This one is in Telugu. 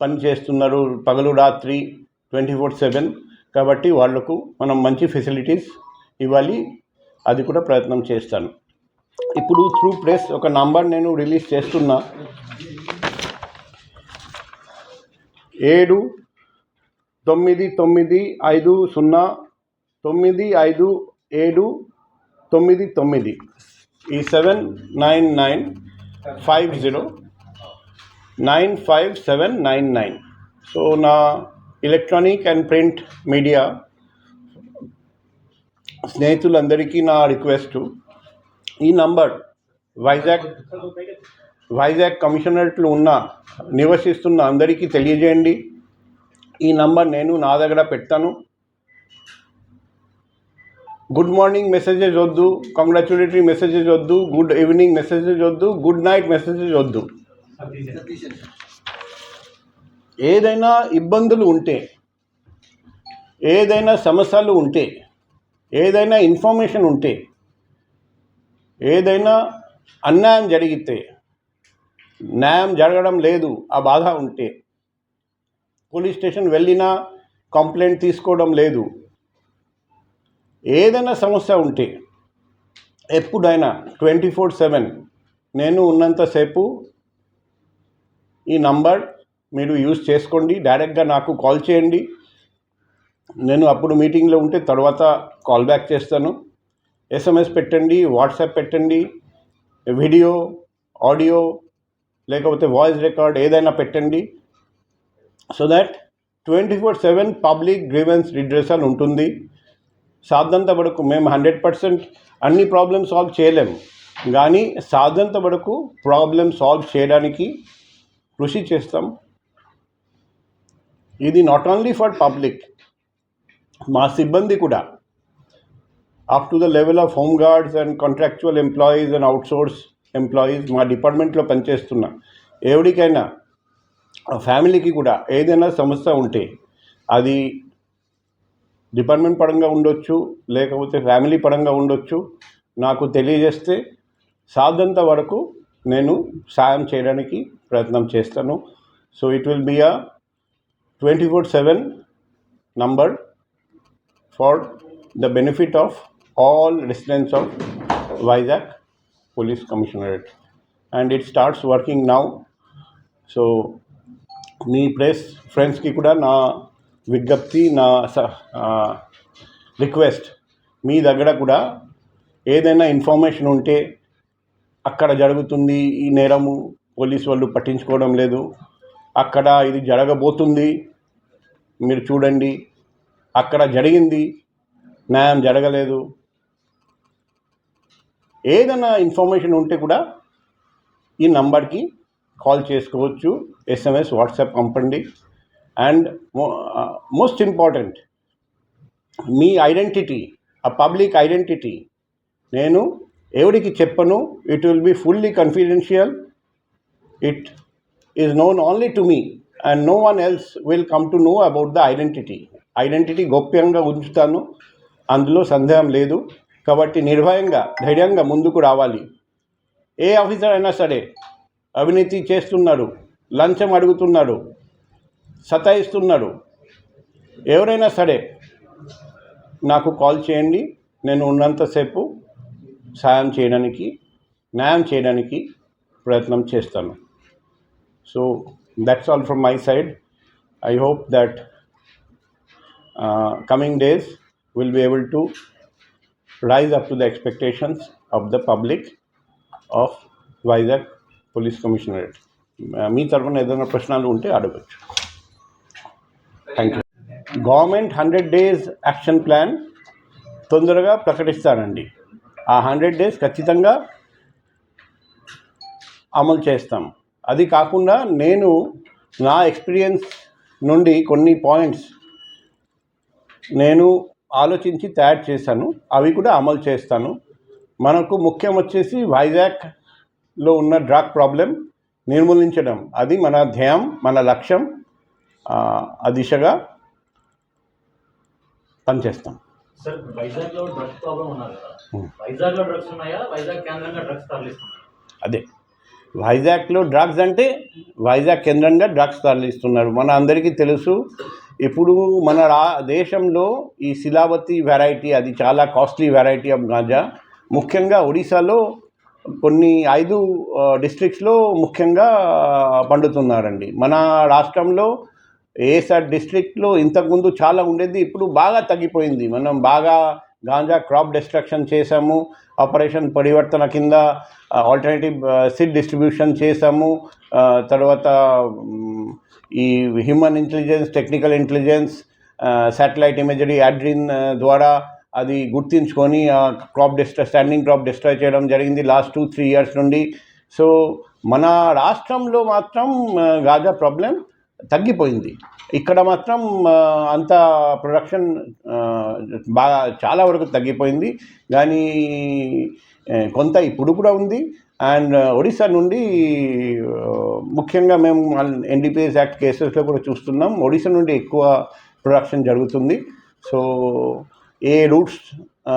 పని చేస్తున్నారు పగలు రాత్రి 24/7. కాబట్టి వాళ్లకు మనం మంచి ఫెసిలిటీస్ ఇవ్వాలి, అది కూడా ప్రయత్నం చేస్తాను. ఇప్పుడు త్రూ ప్రెస్ ఒక నంబర్ నేను రిలీజ్ చేస్తున్నా, 7995095799 ఈ 79950957999. సో నా ఎలక్ట్రానిక్ అండ్ ప్రింట్ మీడియా స్నేహితులందరికీ నా రిక్వెస్ట్, ఈ నంబర్ వైజాగ్ కమిషనరేట్లో నివసిస్తున్న అందరికీ తెలియజేయండి. ఈ నంబర్ నేను నా దగ్గర పెడతాను. గుడ్ మార్నింగ్ మెసేజెస్ వద్దు, కంగ్రాచులేటరీ మెసేజెస్ వద్దు, గుడ్ ఈవినింగ్ మెసేజెస్ వద్దు, గుడ్ నైట్ మెసేజెస్ వద్దు. ఏదైనా ఇబ్బందులు ఉంటే, ఏదైనా సమస్యలు ఉంటే, ఏదైనా ఇన్ఫర్మేషన్ ఉంటే, ఏదైనా అన్యాయం జరిగితే, న్యాయం జరగడం లేదు ఆ బాధ ఉంటే, పోలీస్ స్టేషన్ వెళ్ళినా కంప్లైంట్ తీసుకోవడం లేదు, ఏదైనా సమస్య ఉంటే ఎప్పుడైనా 24/7 నేను ఉన్నంతసేపు ఈ నంబర్ మీరు యూజ్ చేసుకోండి. డైరెక్ట్గా నాకు కాల్ చేయండి. నేను అప్పుడు మీటింగ్లో ఉంటే తర్వాత కాల్ బ్యాక్ చేస్తాను. SMS పెట్టండి, వాట్సాప్ పెట్టండి, వీడియో ఆడియో లేకపోతే వాయిస్ రికార్డ్ ఏదైనా పెట్టండి. So that 24/7 public grievance redressal ఉంటుంది. సాధ్యంత వరకు మేము 100% అన్ని ప్రాబ్లమ్ సాల్వ్ చేయలేము, కానీ సాధ్యంత వరకు ప్రాబ్లమ్ సాల్వ్ చేయడానికి కృషి చేస్తాం. ఇది నాట్ ఓన్లీ ఫర్ పబ్లిక్, మా సిబ్బంది కూడా up to the level of home guards and contractual employees and outsource employees మా డిపార్ట్మెంట్లో పనిచేస్తున్న ఎవరికైనా ఫ్యామిలీకి కూడా ఏదైనా సమస్య ఉంటే, అది డిపార్ట్మెంట్ పరంగా ఉండొచ్చు లేకపోతే ఫ్యామిలీ పరంగా ఉండొచ్చు, నాకు తెలియజేస్తే సాధ్యంత వరకు నేను సాయం చేయడానికి ప్రయత్నం చేస్తాను. So it will be a 24/7 number for the benefit of all residents of Vizag Police Commissionerate, and it starts working now. So me press ఫ్రెండ్స్కి కూడా నా విజ్ఞప్తి, నా రిక్వెస్ట్, మీ దగ్గర కూడా ఏదైనా ఇన్ఫర్మేషన్ ఉంటే, అక్కడ జరుగుతుంది ఈ నేరము, పోలీసు వాళ్ళు పట్టించుకోవడం లేదు, అక్కడ ఇది జరగబోతుంది మీరు చూడండి, అక్కడ జరిగింది న్యాయం జరగలేదు, ఏదైనా ఇన్ఫర్మేషన్ ఉంటే కూడా ఈ నంబర్కి కాల్ చేసుకోవచ్చు, SMS వాట్సాప్ పంపండి. అండ్ మోస్ట్ ఇంపార్టెంట్, మీ ఐడెంటిటీ, ఆ పబ్లిక్ ఐడెంటిటీ నేను ఎవరికి చెప్పను. It will be fully confidential. It is known only to me and no one else will come to know about the identity గోప్యంగా ఉంచుతాను, అందులో సందేహం లేదు. కాబట్టి నిర్భయంగా ధైర్యంగా ముందుకు రావాలి. ఏ ఆఫీసర్ అయినా సరే అవినీతి చేస్తున్నాడు, లంచం అడుగుతున్నాడు, సతాయిస్తున్నాడు, ఎవరైనా సరే నాకు కాల్ చేయండి. నేను ఉన్నంతసేపు సాయం చేయడానికి, న్యాయం చేయడానికి ప్రయత్నం చేస్తాను. So that's all from my side. I hope that coming days will be able to rise up to the expectations of the public of Vizag Police Commissionerate. మీ తరఫున ఏదైనా ప్రశ్నలు ఉంటే అడగచ్చు. Thank you. Government 100 days action plan తొందరగా ప్రకటిస్తానండి. ఆ 100 days ఖచ్చితంగా అమలు చేస్తాం. అది కాకుండా నేను నా ఎక్స్పీరియన్స్ నుండి కొన్ని పాయింట్స్ నేను ఆలోచించి తయారు చేశాను, అవి కూడా అమలు చేస్తాను. మనకు ముఖ్యం వచ్చేసి వైజాగ్లో ఉన్న డ్రగ్ ప్రాబ్లం నిర్మూలించడం, అది మన ధ్యేయం, మన లక్ష్యం. ఆ దిశగా పనిచేస్తాం. సార్, వైజాగ్లో డ్రగ్స్ ప్రాబ్లం ఉన్నారు కదా, వైజాగ్లో డ్రగ్స్ ఉన్నాయా, వైజాగ్ కేంద్రంగా డ్రగ్స్ తరలిస్తున్నాయా? అదే వైజాగ్లో డ్రగ్స్ అంటే వైజాగ్ కేంద్రంగా డ్రగ్స్ తరలిస్తున్నారు. మన అందరికీ తెలుసు. ఇప్పుడు మన దేశంలో ఈ శిలావతి వెరైటీ అది చాలా కాస్ట్లీ వెరైటీ ఆఫ్ గాంజా. ముఖ్యంగా ఒడిశాలో కొన్ని 5 డిస్ట్రిక్ట్స్లో ముఖ్యంగా పండుతున్నారండి. మన రాష్ట్రంలో ఏసార్ డిస్ట్రిక్ట్లో ఇంతకుముందు చాలా ఉండేది, ఇప్పుడు బాగా తగ్గిపోయింది. మనం బాగా గాంజా క్రాప్ డిస్ట్రక్షన్ చేసాము, ఆపరేషన్ పరివర్తన కింద ఆల్టర్నేటివ్ సీడ్ డిస్ట్రిబ్యూషన్ చేసాము. తర్వాత ఈ human intelligence, technical intelligence, satellite imagery, యాడ్రిన్ ద్వారా అది గుర్తించుకొని స్టాండింగ్ క్రాప్ డిస్ట్రాయ్ చేయడం జరిగింది లాస్ట్ 2-3 ఇయర్స్ నుండి. సో మన రాష్ట్రంలో మాత్రం గాంజా ప్రాబ్లం తగ్గిపోయింది. ఇక్కడ మాత్రం అంత ప్రొడక్షన్ బాగా చాలా వరకు తగ్గిపోయింది. కానీ కొంత ఇప్పుడు కూడా ఉంది. అండ్ ఒడిశా నుండి ముఖ్యంగా మేము ఎన్డీపీఎస్ యాక్ట్ కేసెస్లో కూడా చూస్తున్నాం, ఒడిశా నుండి ఎక్కువ ప్రొడక్షన్ జరుగుతుంది. సో ఏ రూట్స్